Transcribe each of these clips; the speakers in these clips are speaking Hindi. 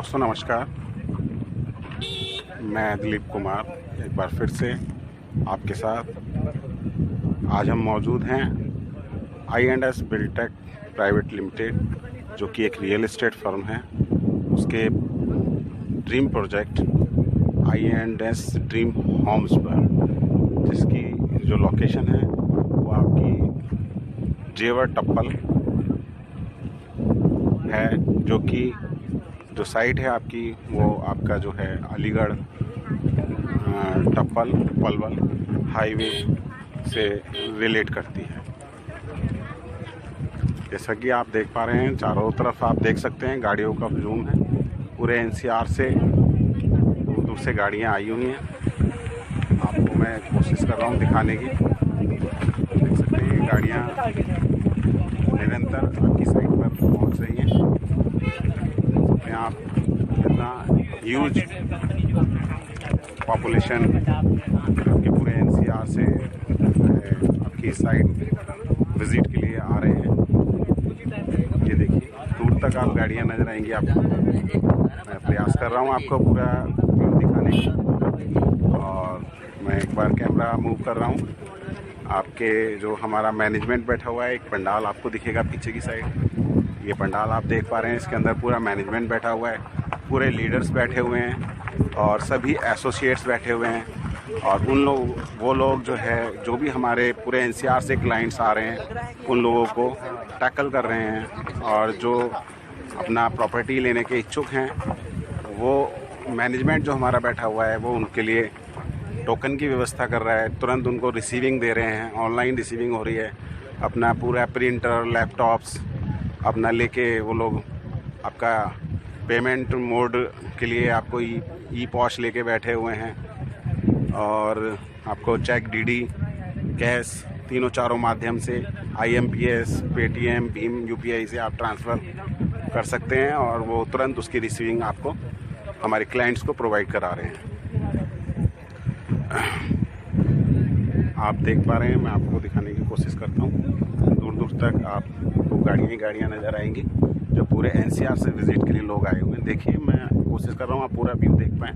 दोस्तों नमस्कार, मैं दिलीप कुमार एक बार फिर से आपके साथ। आज हम मौजूद हैं I&S बिल्डटेक प्राइवेट लिमिटेड, जो कि एक रियल एस्टेट फर्म है। उसके dream project I&S dream Holmes पर, जिसकी जो लोकेशन है वो आपकी जेवर टप्पल है, जो कि जो साइट है आपकी वो आपका जो है अलीगढ़ टप्पल पलवल हाईवे से रिलेट करती है। जैसा कि आप देख पा रहे हैं, चारों तरफ आप देख सकते हैं गाड़ियों का हुजूम है। पूरे NCR से दूर दूर से गाड़ियां आई हुई हैं। आपको मैं कोशिश कर रहा हूं दिखाने की। देख सकते हैं गाड़ियां निरंतर आपकी साइट पर पहुंच रही हैं। आप कितना ह्यूज पॉपुलेशन आपके पूरे NCR से आपकी साइट विज़िट के लिए आ रहे हैं। ये देखिए, दूर तक आप गाड़ियां नज़र आएंगी आपको। मैं प्रयास कर रहा हूं आपको पूरा व्यू दिखाने की, और मैं एक बार कैमरा मूव कर रहा हूं। आपके जो हमारा मैनेजमेंट बैठा हुआ है, एक पंडाल आपको दिखेगा पीछे की साइड। ये पंडाल आप देख पा रहे हैं, इसके अंदर पूरा मैनेजमेंट बैठा हुआ है, पूरे लीडर्स बैठे हुए हैं और सभी एसोसिएट्स बैठे हुए हैं। और वो लोग जो है, जो भी हमारे पूरे NCR से क्लाइंट्स आ रहे हैं, उन लोगों को टैकल कर रहे हैं। और जो अपना प्रॉपर्टी लेने के इच्छुक हैं, वो मैनेजमेंट जो हमारा बैठा हुआ है, वो उनके लिए टोकन की व्यवस्था कर रहा है। तुरंत उनको रिसीविंग दे रहे हैं, ऑनलाइन रिसीविंग हो रही है। अपना पूरा प्रिंटर लैपटॉप्स अपना लेके वो लोग आपका पेमेंट मोड के लिए आपको ई पॉश लेके बैठे हुए हैं। और आपको चेक, DD, कैश, तीनों चारों माध्यम से IMPS, पेटीएम, भीम, UPI से आप ट्रांसफ़र कर सकते हैं, और वो तुरंत उसकी रिसीविंग आपको हमारे क्लाइंट्स को प्रोवाइड करा रहे हैं। आप देख पा रहे हैं, मैं आपको दिखाने की कोशिश करता हूँ। दूर दूर तक आपको गाड़ियाँ नज़र आएंगी, जो पूरे NCR से विज़िट के लिए लोग आए हुए हैं। देखिए, मैं कोशिश कर रहा हूँ आप पूरा व्यू देख पाएँ।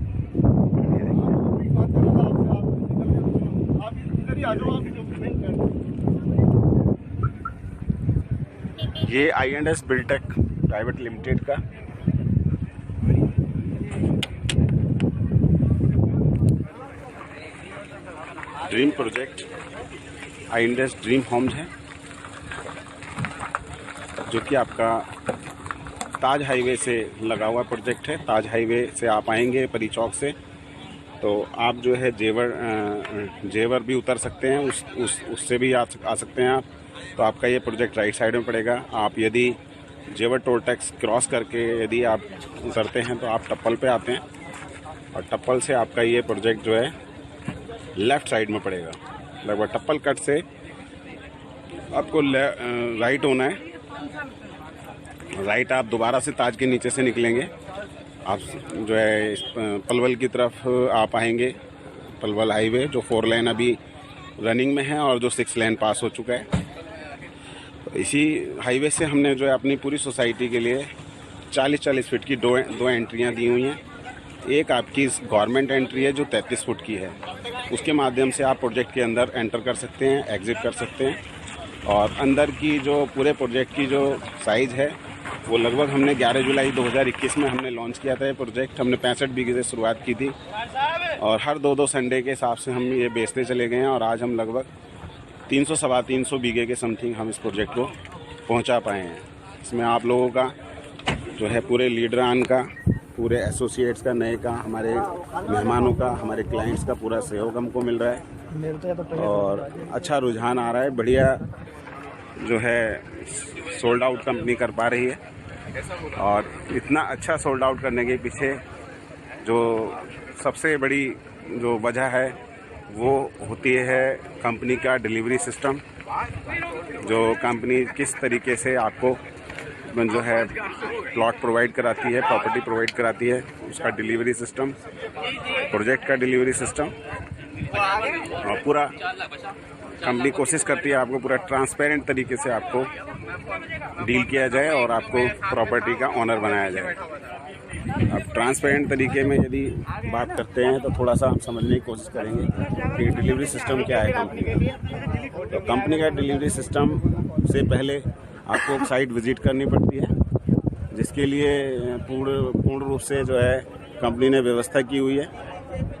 ये I&S बिल्डटेक प्राइवेट लिमिटेड का dream project I&S dream homes है, जो कि आपका ताज हाईवे से लगा हुआ प्रोजेक्ट है। ताज हाईवे से आप आएंगे परी चौक से, तो आप जो है जेवर भी उतर सकते हैं, उससे भी आ सकते हैं आप। तो आपका ये प्रोजेक्ट राइट साइड में पड़ेगा। आप यदि जेवर टोल टैक्स क्रॉस करके यदि आप उतरते हैं, तो आप टप्पल पे आते हैं, और टप्पल से आपका ये प्रोजेक्ट जो है लेफ़्ट साइड में पड़ेगा। लगभग टप्पल कट से आपको राइट होना है। राइट आप दोबारा से ताज के नीचे से निकलेंगे, आप जो है इस पलवल की तरफ आप आएंगे। पलवल हाईवे जो 4 लेन अभी रनिंग में है और जो 6 लेन पास हो चुका है। तो इसी हाईवे से हमने जो है अपनी पूरी सोसाइटी के लिए 40-40 फीट की दो एंट्रियां दी हुई हैं। एक आपकी गवर्नमेंट एंट्री है जो 33 फुट की है, उसके माध्यम से आप प्रोजेक्ट के अंदर एंटर कर सकते हैं, एग्ज़िट कर सकते हैं। और अंदर की जो पूरे प्रोजेक्ट की जो साइज़ है, वो लगभग हमने 11 जुलाई 2021 में हमने लॉन्च किया था। ये प्रोजेक्ट हमने 65 बीघे से शुरुआत की थी, और हर 2-2 संडे के हिसाब से हम ये बेचते चले गए हैं। और आज हम लगभग 300-325 बीघे के समथिंग हम इस प्रोजेक्ट को पहुंचा पाए हैं। इसमें आप लोगों का जो है पूरे लीडरान का, पूरे एसोसिएट्स का, नए का, हमारे मेहमानों का, हमारे क्लाइंट्स का पूरा सहयोग हमको मिल रहा है, और अच्छा रुझान आ रहा है। बढ़िया जो है सोल्ड आउट कंपनी कर पा रही है। और इतना अच्छा सोल्ड आउट करने के पीछे जो सबसे बड़ी जो वजह है, वो होती है कंपनी का डिलीवरी सिस्टम। जो कंपनी किस तरीके से आपको जो है प्लॉट प्रोवाइड कराती है, प्रॉपर्टी प्रोवाइड कराती है, उसका डिलीवरी सिस्टम, प्रोजेक्ट का डिलीवरी सिस्टम, और पूरा कंपनी कोशिश करती है आपको पूरा ट्रांसपेरेंट तरीके से आपको डील किया जाए और आपको प्रॉपर्टी का ओनर बनाया जाए। अब ट्रांसपेरेंट तरीके में यदि बात करते हैं तो थोड़ा सा हम समझने की कोशिश करेंगे कि डिलीवरी सिस्टम क्या है कंपनी का। तो कंपनी का डिलीवरी सिस्टम से पहले आपको साइट विजिट करनी पड़ती है, जिसके लिए पूर्ण रूप से जो है कंपनी ने व्यवस्था की हुई है।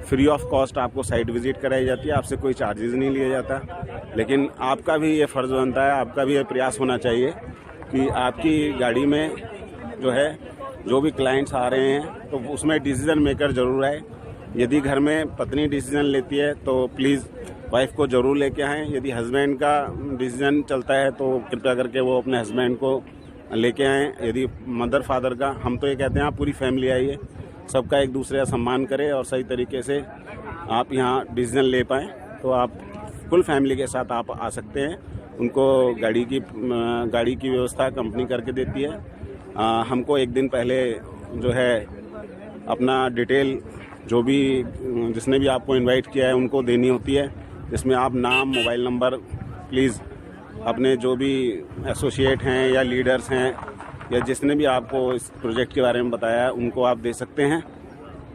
फ्री ऑफ कॉस्ट आपको साइट विजिट कराई जाती है, आपसे कोई चार्जेस नहीं लिया जाता। लेकिन आपका भी ये फ़र्ज़ बनता है, आपका भी ये प्रयास होना चाहिए कि आपकी गाड़ी में जो है जो भी क्लाइंट्स आ रहे हैं तो उसमें डिसीजन मेकर ज़रूर है। यदि घर में पत्नी डिसीजन लेती है तो प्लीज़ वाइफ को ज़रूर लेके आएँ। यदि हस्बैंड का डिसीजन चलता है तो कृपया करके वो अपने हस्बैंड को लेके आएँ। यदि मदर फादर का, हम तो ये कहते हैं आप पूरी फैमिली आइए, सबका एक दूसरे का सम्मान करें और सही तरीके से आप यहाँ डिसीजन ले पाएँ। तो आप फुल फैमिली के साथ आप आ सकते हैं। उनको गाड़ी की व्यवस्था कंपनी करके देती है। हमको एक दिन पहले जो है अपना डिटेल जो भी जिसने भी आपको इनवाइट किया है उनको देनी होती है, जिसमें आप नाम, मोबाइल नंबर प्लीज़ अपने जो भी एसोसिएट हैं या लीडर्स हैं या जिसने भी आपको इस प्रोजेक्ट के बारे में बताया है उनको आप दे सकते हैं।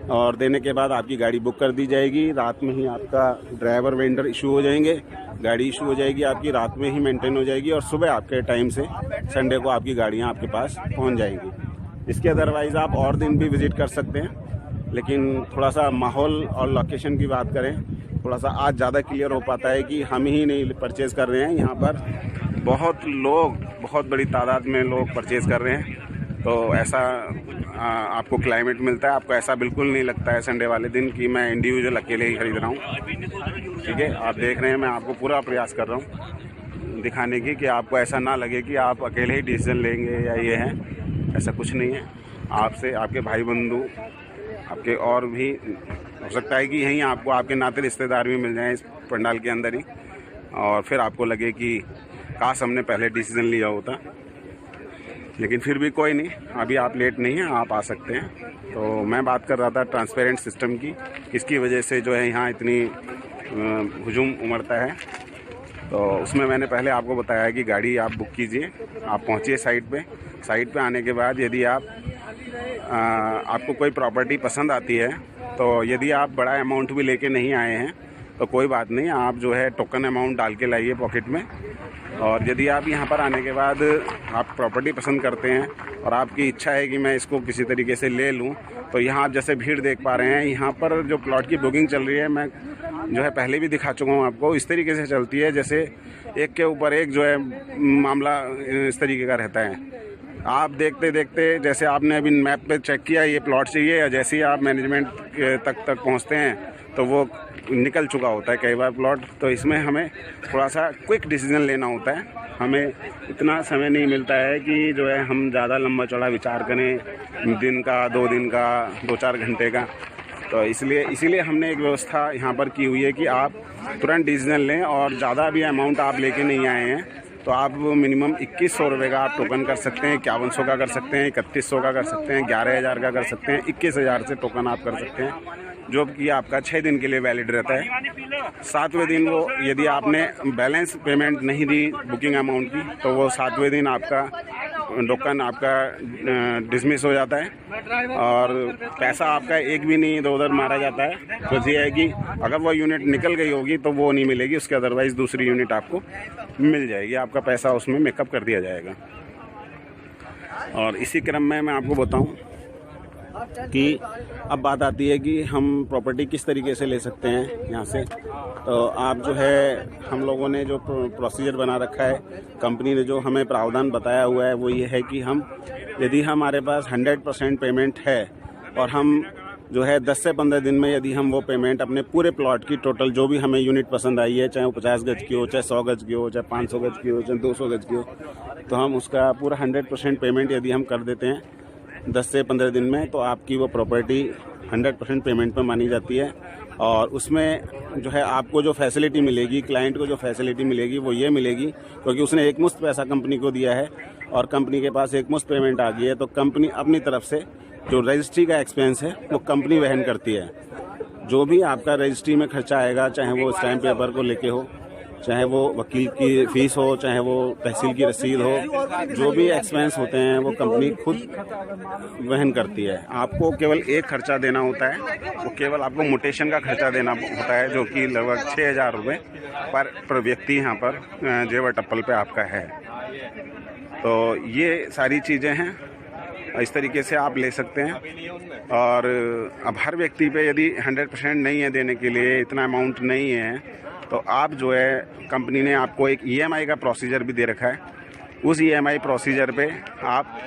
और देने के बाद आपकी गाड़ी बुक कर दी जाएगी। रात में ही आपका ड्राइवर वेंडर इशू हो जाएंगे, गाड़ी इशू हो जाएगी आपकी, रात में ही मेंटेन हो जाएगी और सुबह आपके टाइम से संडे को आपकी गाड़ियाँ आपके पास पहुँच जाएंगी। इसके अदरवाइज़ आप और दिन भी विज़िट कर सकते हैं, लेकिन थोड़ा सा माहौल और लोकेशन की बात करें, थोड़ा सा आज ज़्यादा क्लियर हो पाता है कि हम ही नहीं परचेज़ कर रहे हैं, यहाँ पर बहुत बड़ी तादाद में लोग परचेज़ कर रहे हैं। तो ऐसा आपको क्लाइमेट मिलता है, आपको ऐसा बिल्कुल नहीं लगता है संडे वाले दिन कि मैं इंडिविजुअल अकेले ही खरीद रहा हूँ। ठीक है, आप देख रहे हैं मैं आपको पूरा प्रयास कर रहा हूँ दिखाने की कि आपको ऐसा ना लगे कि आप अकेले ही डिसीजन लेंगे या ये है, ऐसा कुछ नहीं है। आपसे आपके भाई बंधु, आपके और भी हो सकता है कि यहीं आपको आपके नाते रिश्तेदार भी मिल जाएं इस पंडाल के अंदर ही, और फिर आपको लगे कि काश हमने पहले डिसीजन लिया होता। लेकिन फिर भी कोई नहीं, अभी आप लेट नहीं हैं, आप आ सकते हैं। तो मैं बात कर रहा था ट्रांसपेरेंट सिस्टम की, किसकी वजह से जो है यहाँ इतनी हुजूम उमड़ता है। तो उसमें मैंने पहले आपको बताया कि गाड़ी आप बुक कीजिए, आप पहुँचिए साइट पे आने के बाद यदि आपको कोई प्रॉपर्टी पसंद आती है तो यदि आप बड़ा अमाउंट भी लेके नहीं आए हैं तो कोई बात नहीं, आप जो है टोकन अमाउंट डाल के लाइए पॉकेट में। और यदि आप यहाँ पर आने के बाद आप प्रॉपर्टी पसंद करते हैं और आपकी इच्छा है कि मैं इसको किसी तरीके से ले लूँ, तो यहाँ आप जैसे भीड़ देख पा रहे हैं, यहाँ पर जो प्लॉट की बुकिंग चल रही है, मैं जो है पहले भी दिखा चुका हूँ आपको, इस तरीके से चलती है जैसे एक के ऊपर एक जो है मामला इस तरीके का रहता है। आप देखते देखते जैसे आपने अभी मैप पे चेक किया ये प्लॉट चाहिए, या जैसे ही आप मैनेजमेंट तक पहुँचते हैं तो वो निकल चुका होता है कई बार प्लॉट। तो इसमें हमें थोड़ा सा क्विक डिसीजन लेना होता है, हमें इतना समय नहीं मिलता है कि जो है हम ज़्यादा लंबा चौड़ा विचार करें, दिन का, 2 दिन का, 2-4 घंटे का। तो इसीलिए हमने एक व्यवस्था यहाँ पर की हुई है कि आप तुरंत डिसीजन लें, और ज़्यादा भी अमाउंट आप लेके नहीं आए हैं तो आप मिनिमम 2100 रुपये का आप टोकन कर सकते हैं, 5100 का कर सकते हैं, 3100 का कर सकते हैं, 11000 का कर सकते हैं, 21000 से टोकन आप कर सकते हैं, जो कि आपका 6 दिन के लिए वैलिड रहता है। 7वें दिन वो यदि आपने बैलेंस पेमेंट नहीं दी बुकिंग अमाउंट की तो वो 7वें दिन आपका टोकन आपका डिसमिस हो जाता है और पैसा आपका एक भी नहीं इधर उधर मारा जाता है। तो ये है कि अगर वो यूनिट निकल गई होगी तो वो नहीं मिलेगी, उसके अदरवाइज़ दूसरी यूनिट आपको मिल जाएगी, आपका पैसा उसमें मेकअप कर दिया जाएगा। और इसी क्रम में मैं आपको बताऊं कि अब बात आती है कि हम प्रॉपर्टी किस तरीके से ले सकते हैं यहाँ से। तो आप जो है, हम लोगों ने जो प्रोसीजर बना रखा है, कंपनी ने जो हमें प्रावधान बताया हुआ है वो ये है कि यदि हमारे पास 100% पेमेंट है और हम जो है 10 से 15 दिन में यदि हम वो पेमेंट अपने पूरे प्लॉट की टोटल जो भी हमें यूनिट पसंद आई है, चाहे वो 50 गज की हो, चाहे 100 गज की हो, चाहे 500 गज की हो, चाहे 200 गज की हो, तो हम उसका पूरा 100% पेमेंट यदि हम कर देते हैं 10 से 15 दिन में, तो आपकी वो प्रॉपर्टी 100% पेमेंट पर मानी जाती है। और उसमें जो है आपको जो फैसिलिटी मिलेगी, क्लाइंट को जो फैसिलिटी मिलेगी वो ये मिलेगी, क्योंकि उसने एक मुश्त पैसा कंपनी को दिया है और कंपनी के पास एक मुश्त पेमेंट आ गई है, तो कंपनी अपनी तरफ से जो रजिस्ट्री का एक्सपेंस है वो कंपनी वहन करती है। जो भी आपका रजिस्ट्री में खर्चा आएगा, चाहे वो स्टैम्प पेपर को लेके हो, चाहे वो वकील की फ़ीस हो, चाहे वो तहसील की रसीद हो, जो भी एक्सपेंस होते हैं वो कंपनी खुद वहन करती है। आपको केवल एक खर्चा देना होता है, वो केवल आपको म्यूटेशन का खर्चा देना होता है, जो कि लगभग 6,000 रुपये पर व्यक्ति यहाँ पर जेवर टप्पल पे आपका है। तो ये सारी चीज़ें हैं, इस तरीके से आप ले सकते हैं। और अब हर व्यक्ति पे यदि 100% नहीं है देने के लिए, इतना अमाउंट नहीं है, तो आप जो है कंपनी ने आपको एक EMI का प्रोसीजर भी दे रखा है। उस EMI प्रोसीजर पे आप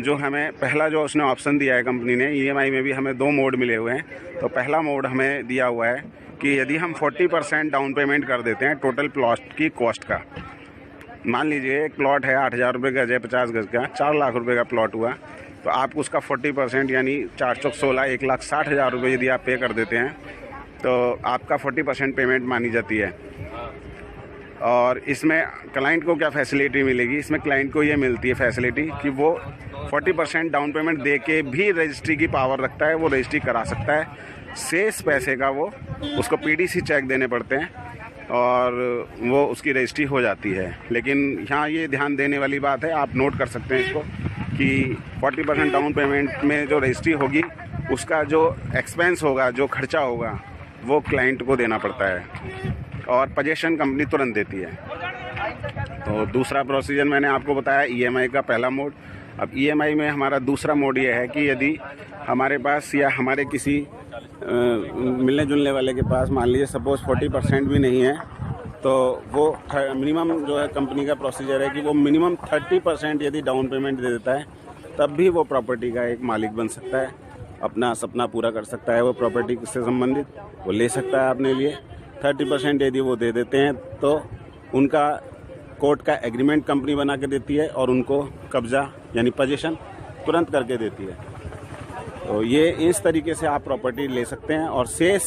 जो हमें पहला जो उसने ऑप्शन दिया है कंपनी ने, EMI में भी हमें 2 मोड मिले हुए हैं। तो पहला मोड हमें दिया हुआ है कि यदि हम 40% डाउन पेमेंट कर देते हैं टोटल प्लॉट की कॉस्ट का, मान लीजिए एक प्लॉट है 8,000 रुपये गज है, 50 गज का, 4 लाख रुपए का प्लॉट हुआ, तो आप उसका 40% यानी 4 चौक 16, 1,60,000 रुपये यदि आप पे कर देते हैं तो आपका 40% पेमेंट मानी जाती है। और इसमें क्लाइंट को क्या फैसिलिटी मिलेगी? इसमें क्लाइंट को ये मिलती है फैसिलिटी कि वो 40% डाउन पेमेंट दे के भी रजिस्ट्री की पावर रखता है, वो रजिस्ट्री करा सकता है। शेष पैसे का वो उसको PDC चेक देने पड़ते हैं और वो उसकी रजिस्ट्री हो जाती है। लेकिन यहाँ ये ध्यान देने वाली बात है, आप नोट कर सकते हैं इसको, कि 40% डाउन पेमेंट में जो रजिस्ट्री होगी उसका जो एक्सपेंस होगा, जो खर्चा होगा, वो क्लाइंट को देना पड़ता है और पोजीशन कंपनी तुरंत देती है। तो दूसरा प्रोसीजर मैंने आपको बताया EMI का पहला मोड। अब EMI में हमारा दूसरा मोड ये है कि यदि हमारे पास या हमारे किसी मिलने जुलने वाले के पास मान लीजिए सपोज़ 40% भी नहीं है, तो वो मिनिमम जो है कंपनी का प्रोसीजर है कि वो मिनिमम 30% यदि डाउन पेमेंट दे देता है, तब भी वो प्रॉपर्टी का एक मालिक बन सकता है, अपना सपना पूरा कर सकता है। वो प्रॉपर्टी से संबंधित वो ले सकता है अपने लिए। 30% यदि वो दे देते हैं तो उनका कोर्ट का एग्रीमेंट कंपनी बना के देती है और उनको कब्जा यानी पोजीशन तुरंत करके देती है। तो ये इस तरीके से आप प्रॉपर्टी ले सकते हैं। और शेष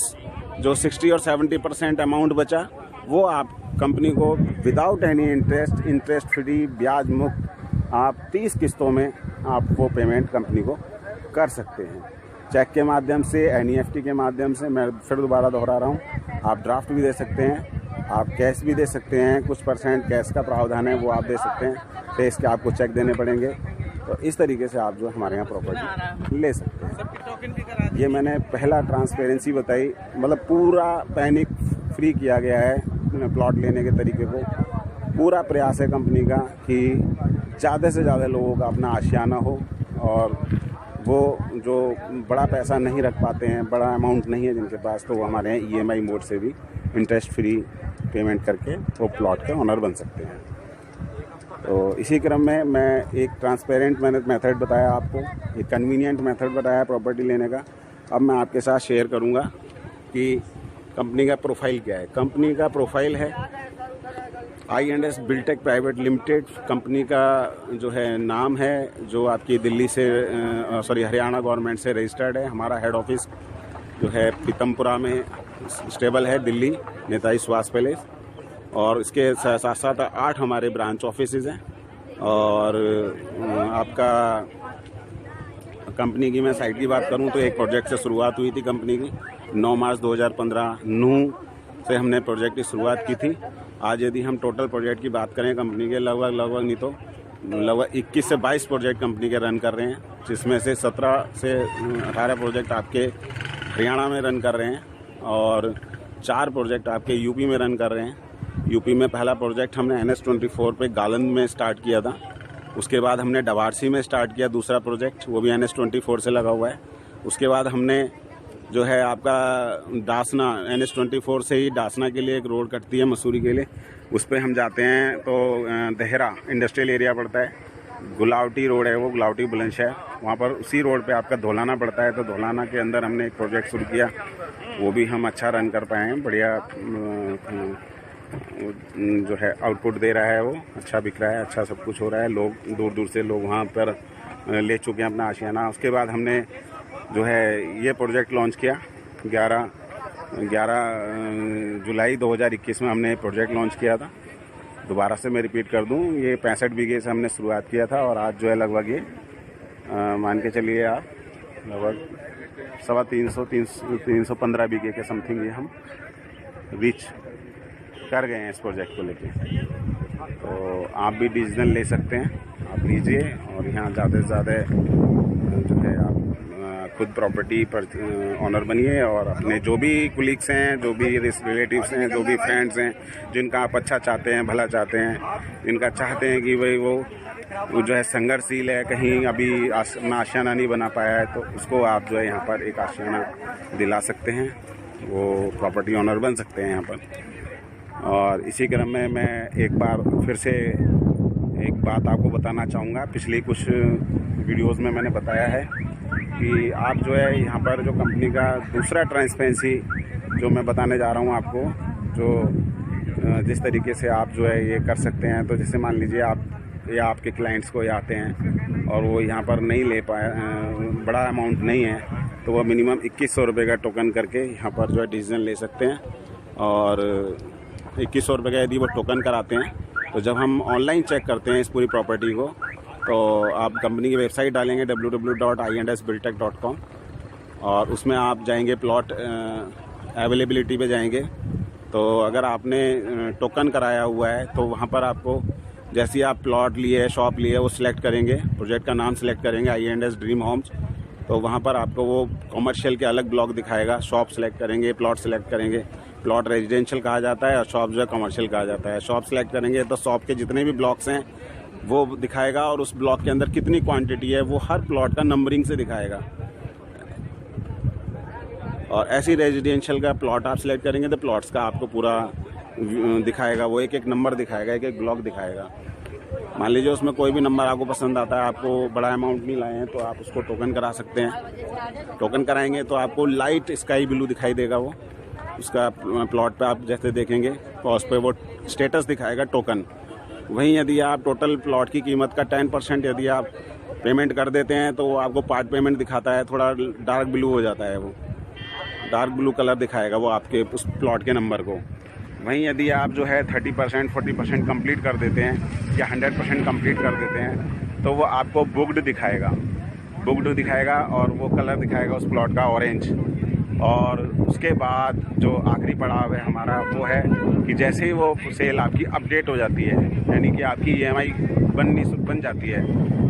जो 60 और 70% अमाउंट बचा, वो आप कंपनी को विदाउट एनी इंटरेस्ट फ्री, ब्याज मुक्त, आप 30 किस्तों में आप वो पेमेंट कंपनी को कर सकते हैं। चेक के माध्यम से, NEFT के माध्यम से, मैं फिर दोबारा दोहरा रहा हूँ, आप ड्राफ्ट भी दे सकते हैं, आप कैश भी दे सकते हैं, कुछ % कैश का प्रावधान है वो आप दे सकते हैं, शेष के आपको चेक देने पड़ेंगे। तो इस तरीके से आप जो हमारे यहाँ प्रॉपर्टी ले सकते हैं। ये मैंने पहला ट्रांसपेरेंसी बताई, मतलब पूरा पैनिक फ्री किया गया है प्लॉट लेने के तरीके को। पूरा प्रयास है कंपनी का कि ज़्यादा से ज़्यादा लोगों का अपना आशियाना हो, और वो जो बड़ा पैसा नहीं रख पाते हैं, बड़ा अमाउंट नहीं है जिनके पास, तो वो हमारे यहाँ EMI मोड से भी इंटरेस्ट फ्री पेमेंट करके वो प्लॉट के ओनर बन सकते हैं। तो इसी क्रम में मैं एक ट्रांसपेरेंट मैंने मेथड बताया आपको, एक कन्वीनियंट मेथड बताया प्रॉपर्टी लेने का। अब मैं आपके साथ शेयर करूंगा कि कंपनी का प्रोफाइल क्या है। कंपनी का प्रोफाइल है I&S Biltech private limited. Company का जो है नाम है, जो आपकी दिल्ली से हरियाणा गवर्नमेंट से रजिस्टर्ड है। हमारा हेड ऑफिस जो है पीतमपुरा में स्टेबल है, दिल्ली, नेताजी सुभाष पैलेस। और इसके साथ साथ 8 हमारे ब्रांच ऑफिसेज हैं। और आपका कंपनी की मैं साइट की बात करूं तो एक प्रोजेक्ट से शुरुआत हुई थी कंपनी की 9 मार्च 2015 नूह से हमने प्रोजेक्ट की शुरुआत की थी। आज यदि हम टोटल प्रोजेक्ट की बात करें कंपनी के, लगभग नहीं तो लगभग 21 से 22 प्रोजेक्ट कंपनी के रन कर रहे हैं, जिसमें से 17 से 18 प्रोजेक्ट आपके हरियाणा में रन कर रहे हैं और 4 प्रोजेक्ट आपके यूपी में रन कर रहे हैं। यूपी में पहला प्रोजेक्ट हमने NS24 पे गालंद में स्टार्ट किया था। उसके बाद हमने डवारसी में स्टार्ट किया दूसरा प्रोजेक्ट, वो भी NS24 से लगा हुआ है। उसके बाद हमने जो है आपका डासना, NS24 से ही डासना के लिए एक रोड कटती है मसूरी के लिए, उस पर हम जाते हैं तो देहरा इंडस्ट्रियल एरिया पड़ता है, गुलावटी रोड है वो, गुलावटी बुलंदशहर, वहाँ पर उसी रोड पे आपका धोलाना पड़ता है। तो धोलाना के अंदर हमने एक प्रोजेक्ट शुरू किया, वो भी हम अच्छा रन कर पाए हैं, बढ़िया जो है आउटपुट दे रहा है, वो अच्छा बिक रहा है, अच्छा सब कुछ हो रहा है। लोग दूर दूर से लोग वहाँ पर ले चुके हैं अपना आशियाना। उसके बाद हमने जो है ये प्रोजेक्ट लॉन्च किया 11 जुलाई 2021 में हमने प्रोजेक्ट लॉन्च किया था। दोबारा से मैं रिपीट कर दूं, ये 65 बीघे से हमने शुरुआत किया था और आज जो है लगभग ये मान के चलिए आप लगभग 315 बीघे के समथिंग ये हम रीच कर गए हैं इस प्रोजेक्ट को लेके। तो आप भी डिसीजन ले सकते हैं, आप लीजिए और यहाँ ज़्यादा से ज़्यादा जो है आप खुद प्रॉपर्टी पर ऑनर बनिए और अपने जो भी कुलीग्स हैं, जो भी रिलेटिव्स हैं, जो भी फ्रेंड्स हैं, जिनका आप अच्छा चाहते हैं, भला चाहते हैं, जिनका चाहते हैं कि भाई वो जो है संघर्षशील है, कहीं अभी अपना आशियाना नहीं बना पाया है, तो उसको आप जो है यहाँ पर एक आशियाना दिला सकते हैं, वो प्रॉपर्टी ऑनर बन सकते हैं यहाँ पर। और इसी क्रम में मैं एक बार फिर से एक बात आपको बताना चाहूँगा। पिछली कुछ वीडियोस में मैंने बताया है कि आप जो है यहाँ पर जो कंपनी का दूसरा ट्रांसपेरेंसी जो मैं बताने जा रहा हूँ आपको, जो जिस तरीके से आप जो है ये कर सकते हैं। तो जैसे मान लीजिए आप या आपके क्लाइंट्स को आते हैं और वो यहाँ पर नहीं ले पाए, बड़ा अमाउंट नहीं है, तो वो मिनिमम 2100 रुपये का टोकन करके यहाँ पर जो है डिसीजन ले सकते हैं। और 2100 रुपये का यदि वो टोकन कराते हैं, तो जब हम ऑनलाइन चेक करते हैं इस पूरी प्रॉपर्टी को, तो आप कंपनी की वेबसाइट डालेंगे www.i&sbuildtech.com और उसमें आप जाएंगे प्लॉट अवेलेबिलिटी पे जाएंगे। तो अगर आपने टोकन कराया हुआ है तो वहाँ पर आपको जैसे ही आप प्लॉट लिए, शॉप लिए, वो सिलेक्ट करेंगे, प्रोजेक्ट का नाम सिलेक्ट करेंगे I&S ड्रीम होम्स, तो वहाँ पर आपको वो कॉमर्शियल के अलग ब्लॉक दिखाएगा। शॉप सिलेक्ट करेंगे, प्लॉट सिलेक्ट करेंगे, प्लॉट रेजिडेंशियल कहा जाता है और शॉप जो है कमर्शियल कहा जाता है। शॉप सिलेक्ट करेंगे तो शॉप के जितने भी ब्लॉक्स हैं वो दिखाएगा और उस ब्लॉक के अंदर कितनी क्वांटिटी है वो हर प्लॉट का नंबरिंग से दिखाएगा। और ऐसी रेजिडेंशियल का प्लॉट आप सिलेक्ट करेंगे तो प्लॉट्स का आपको पूरा दिखाएगा, वो एक एक नंबर दिखाएगा, एक एक ब्लॉक दिखाएगा। मान लीजिए उसमें कोई भी नंबर आपको पसंद आता है, आपको बड़ा अमाउंट नहीं लाए हैं, तो आप उसको टोकन करा सकते हैं। टोकन कराएंगे तो आपको लाइट स्काई ब्लू दिखाई देगा, वो उसका प्लॉट पे आप जैसे देखेंगे तो उस पर वो स्टेटस दिखाएगा टोकन। वहीं यदि आप टोटल प्लॉट की कीमत का 10% यदि आप पेमेंट कर देते हैं तो वो आपको पार्ट पेमेंट दिखाता है, थोड़ा डार्क ब्लू हो जाता है, वो डार्क ब्लू कलर दिखाएगा वो आपके उस प्लॉट के नंबर को। वहीं यदि आप जो है 30% 40% कंप्लीट कर देते हैं या 100% कंप्लीट कर देते हैं तो वो आपको बुक्ड दिखाएगा और वो कलर दिखाएगा उस प्लॉट का ऑरेंज। और उसके बाद जो आखिरी पड़ाव है हमारा वो है कि जैसे ही वो सेल आपकी अपडेट हो जाती है, यानी कि आपकी EMI बन जाती है,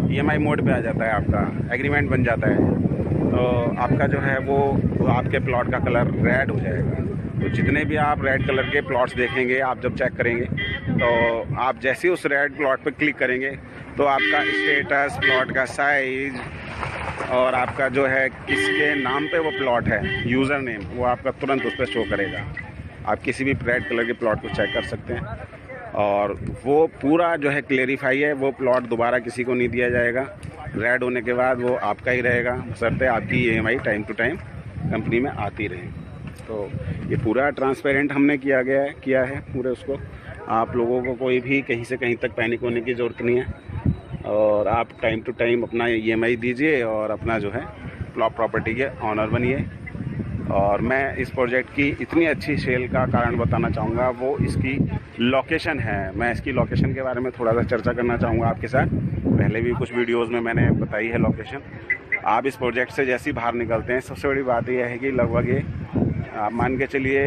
EMI मोड पे आ जाता है, आपका एग्रीमेंट बन जाता है, तो आपका जो है वो आपके प्लॉट का कलर रेड हो जाएगा। तो जितने भी आप रेड कलर के प्लॉट्स देखेंगे, आप जब चेक करेंगे तो आप जैसे ही उस रेड प्लॉट पर क्लिक करेंगे तो आपका स्टेटस, प्लॉट का साइज और आपका जो है किसके नाम पे वो प्लॉट है, यूज़र नेम, वो आपका तुरंत उस पर शो करेगा। आप किसी भी रेड कलर के प्लॉट को चेक कर सकते हैं और वो पूरा जो है क्लेरिफाई है, वो प्लॉट दोबारा किसी को नहीं दिया जाएगा। रेड होने के बाद वो आपका ही रहेगा, बशर्ते आपकी EMI time to time company में आती रहे। तो ये पूरा ट्रांसपेरेंट हमने किया है पूरे उसको। आप लोगों को कोई भी कहीं से कहीं तक पैनिक होने की ज़रूरत नहीं है और आप टाइम टू टाइम अपना EMI दीजिए और अपना जो है प्रॉपर्टी के ऑनर बनिए। और मैं इस प्रोजेक्ट की इतनी अच्छी सेल का कारण बताना चाहूँगा वो इसकी लोकेशन है। मैं इसकी लोकेशन के बारे में थोड़ा सा चर्चा करना चाहूँगा आपके साथ। पहले भी कुछ वीडियोस में मैंने बताई है लोकेशन। आप इस प्रोजेक्ट से जैसे ही बाहर निकलते हैं, सबसे बड़ी बात यह है कि लगभग ये आप मान के चलिए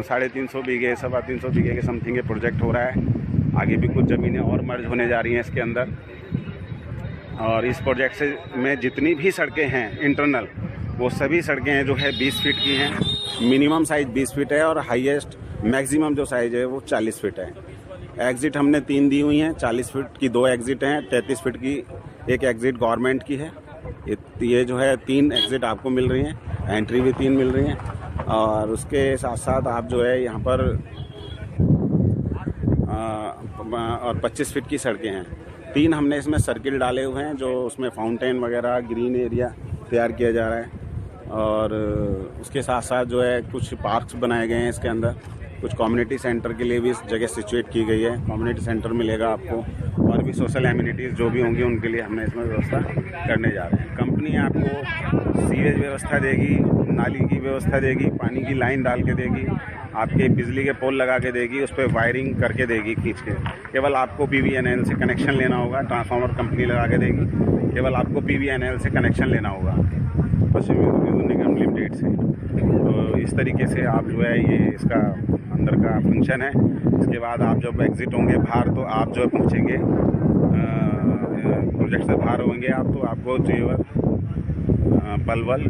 350 बीघे 350 बीघे के समथिंग ये प्रोजेक्ट हो रहा है। आगे भी कुछ ज़मीनें और मर्ज होने जा रही हैं इसके अंदर। और इस प्रोजेक्ट से में जितनी भी सड़कें हैं इंटरनल, वो सभी सड़कें जो है 20 फीट की हैं। मिनिमम साइज़ 20 फीट है और हाईएस्ट मैक्सिमम जो साइज़ है वो 40 फीट है। एग्ज़िट हमने 3 दी हुई हैं, 40 फीट की 2 एग्ज़िट हैं, 33 फीट की एक एग्ज़िट गवर्नमेंट की है। ये जो है 3 एग्ज़िट आपको मिल रही हैं, एंट्री भी 3 मिल रही हैं। और उसके साथ साथ आप जो है यहाँ पर और 25 फीट की सड़कें हैं। 3 हमने इसमें सर्किल डाले हुए हैं, जो उसमें फाउंटेन वगैरह ग्रीन एरिया तैयार किया जा रहा है। और उसके साथ साथ जो है कुछ पार्क्स बनाए गए हैं इसके अंदर। कुछ कम्युनिटी सेंटर के लिए भी इस जगह सिचुएट की गई है। कम्युनिटी सेंटर मिलेगा आपको और भी सोशल एमिनिटीज़ जो भी होंगी उनके लिए हमने इसमें व्यवस्था करने जा रहे हैं। कंपनी आपको सीवेज व्यवस्था देगी, नाली की व्यवस्था देगी, पानी की लाइन डाल के देगी, आपके बिजली के पोल लगा के देगी, उस पर वायरिंग करके देगी खींच के। केवल आपको PVNL से कनेक्शन लेना होगा, ट्रांसफार्मर कंपनी लगा के देगी। केवल आपको PVNL से कनेक्शन लेना होगा, पश्चिम मेदिनीपुर निगम लिमिटेड से। तो इस तरीके से आप जो है ये इसका अंदर का फंक्शन है। इसके बाद आप जब एग्ज़िट होंगे बाहर तो आप जो पहुँचेंगे प्रोजेक्ट से बाहर होंगे आप तो आपको जेवर पलवल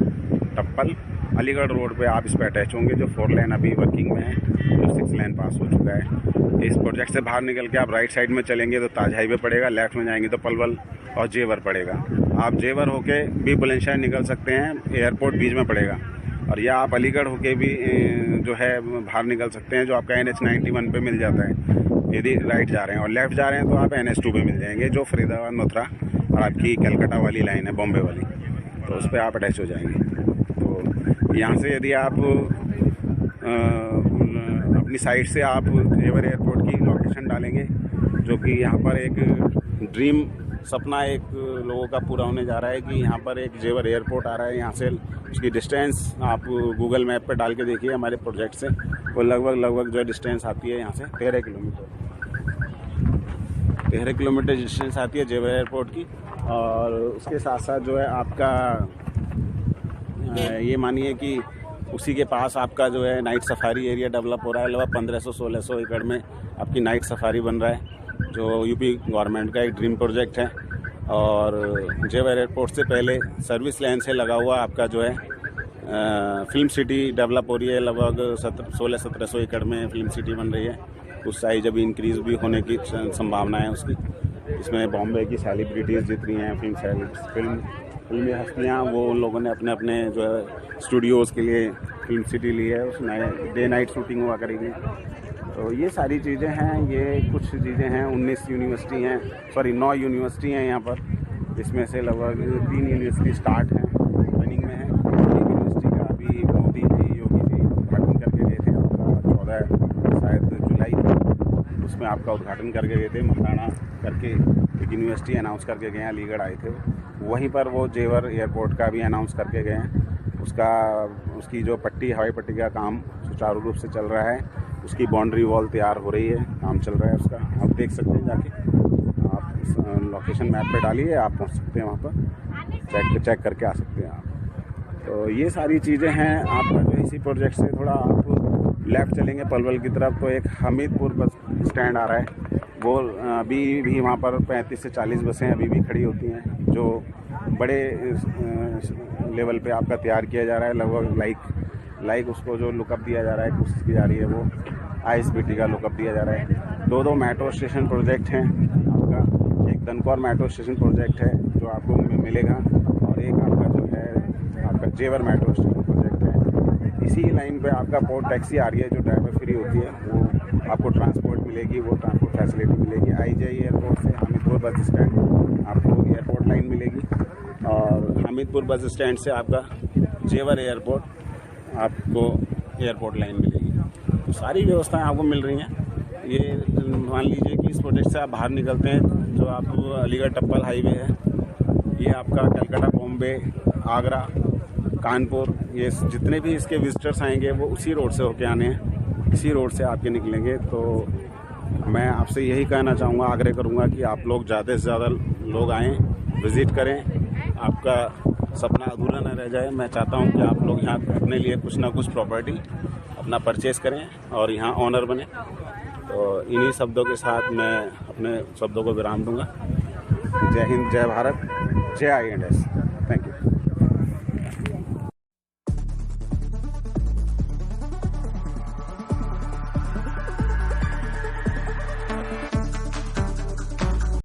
टप्पल अलीगढ़ रोड पे आप इस पर अटैच होंगे। जो 4 लेन अभी वर्किंग में है, जो 6 लेन पास हो चुका है। इस प्रोजेक्ट से बाहर निकल के आप राइट साइड में चलेंगे तो ताज हाईवे पड़ेगा, लेफ्ट में जाएंगे तो पलवल और जेवर पड़ेगा। आप जेवर होके भी बुलंदशहर निकल सकते हैं, एयरपोर्ट बीच में पड़ेगा। और या आप अलीगढ़ होके भी जो है बाहर निकल सकते हैं, जो आपका NH 91 पे मिल जाता है यदि राइट जा रहे हैं। और लेफ़्ट जा रहे हैं तो आप NH 2 पे मिल जाएंगे, जो फरीदाबाद मथुरा और आपकी कलकत्ता वाली लाइन है, बॉम्बे वाली, तो उस पर आप अटैच हो जाएंगे। तो यहाँ से यदि आप अपनी साइट से आप जेवर एयरपोर्ट की लोकेशन डालेंगे, जो कि यहाँ पर एक ड्रीम सपना एक लोगों का पूरा होने जा रहा है कि यहाँ पर एक जेवर एयरपोर्ट आ रहा है। यहाँ से उसकी डिस्टेंस आप गूगल मैप पे डाल के देखिए हमारे प्रोजेक्ट से, वो लगभग जो डिस्टेंस आती है यहाँ से 13 किलोमीटर डिस्टेंस आती है जेवर एयरपोर्ट की। और उसके साथ साथ जो है आपका ये मानिए कि उसी के पास आपका जो है नाइट सफारी एरिया डेवलप हो रहा है। लगभग 1500-1600 एकड़ में आपकी नाइट सफारी बन रहा है, जो यूपी गवर्नमेंट का एक ड्रीम प्रोजेक्ट है। और जेवर एयरपोर्ट से पहले सर्विस लाइन से लगा हुआ आपका जो है फिल्म सिटी डेवलप हो रही है। लगभग 1600-1700 एकड़ में फिल्म सिटी बन रही है। उस साइज अभी इंक्रीज़ भी होने की संभावना है उसकी। इसमें बॉम्बे की सेलिब्रिटीज़ जितनी हैं, फिल्मी हस्तियाँ, वो उन लोगों ने अपने जो है स्टूडियोज़ के लिए फिल्म सिटी ली है। उसमें डे नाइट शूटिंग हुआ करेगी। तो ये सारी चीज़ें हैं, ये कुछ चीज़ें हैं। 9 यूनिवर्सिटी हैं यहाँ पर, जिसमें से लगभग 3 यूनिवर्सिटी स्टार्ट हैं, रनिंग में है। एक यूनिवर्सिटी का अभी मोदी जी, योगी जी उद्घाटन करके गए थे आपका 14 शायद जुलाई, उसमें आपका उद्घाटन करके गए थे। महाराणा करके एक यूनिवर्सिटी अनाउंस करके गए हैं, अलीगढ़ आए थे। वहीं पर वो जेवर एयरपोर्ट का भी अनाउंस करके गए हैं। उसकी जो हवाई पट्टी का काम सुचारू रूप से चल रहा है। उसकी बाउंड्री वॉल तैयार हो रही है, काम चल रहा है उसका। आप देख सकते हैं, जाके आप इस लोकेशन मैप पे डालिए, आप पहुंच सकते हैं वहाँ पर, चेक करके आ सकते हैं आप। तो ये सारी चीज़ें हैं। आपका जो इसी प्रोजेक्ट से थोड़ा आप लेफ़्ट चलेंगे पलवल की तरफ तो एक हमीदपुर बस स्टैंड आ रहा है। वो अभी भी वहाँ पर 35 से 40 बसें अभी भी खड़ी होती हैं, जो बड़े लेवल पे आपका तैयार किया जा रहा है। लगभग लाइक उसको जो लुकअप दिया जा रहा है, कोशिश की जा रही है, वो ISBT का लुकअप दिया जा रहा है। 2 मेट्रो स्टेशन प्रोजेक्ट हैं आपका। एक दनकौर मेट्रो स्टेशन प्रोजेक्ट है जो आपको मिलेगा, और एक आपका जो है आपका जेवर मेट्रो स्टेशन प्रोजेक्ट है। इसी लाइन पे आपका पोर्ट टैक्सी आ रही है, जो ड्राइवर फ्री होती है, वो आपको ट्रांसपोर्ट मिलेगी, वो ट्रांसपोर्ट फैसिलिटी मिलेगी। IJ एयरपोर्ट से हमीदपुर बस स्टैंड आपको एयरपोर्ट लाइन मिलेगी, और हमीदपुर बस स्टैंड से आपका जेवर एयरपोर्ट आपको एयरपोर्ट लाइन मिलेगी। तो सारी व्यवस्थाएं आपको मिल रही हैं। ये मान लीजिए कि इस प्रोजेक्ट से आप बाहर निकलते हैं, जो आप अलीगढ़ टप्पल हाईवे है, ये आपका कलकत्ता, बॉम्बे, आगरा, कानपुर, ये जितने भी इसके विजिटर्स आएंगे वो उसी रोड से होके आने हैं, इसी रोड से आपके निकलेंगे। तो मैं आपसे यही कहना चाहूँगा, आग्रह करूँगा कि आप लोग ज़्यादा से ज़्यादा लोग आएँ, विज़िट करें, आपका सपना अधूरा न रह जाए। मैं चाहता हूं कि आप लोग यहाँ अपने लिए कुछ ना कुछ प्रॉपर्टी अपना परचेज़ करें और यहाँ ऑनर बने। तो इन्हीं शब्दों के साथ मैं अपने शब्दों को विराम दूंगा। जय हिंद, जय भारत, जय INS।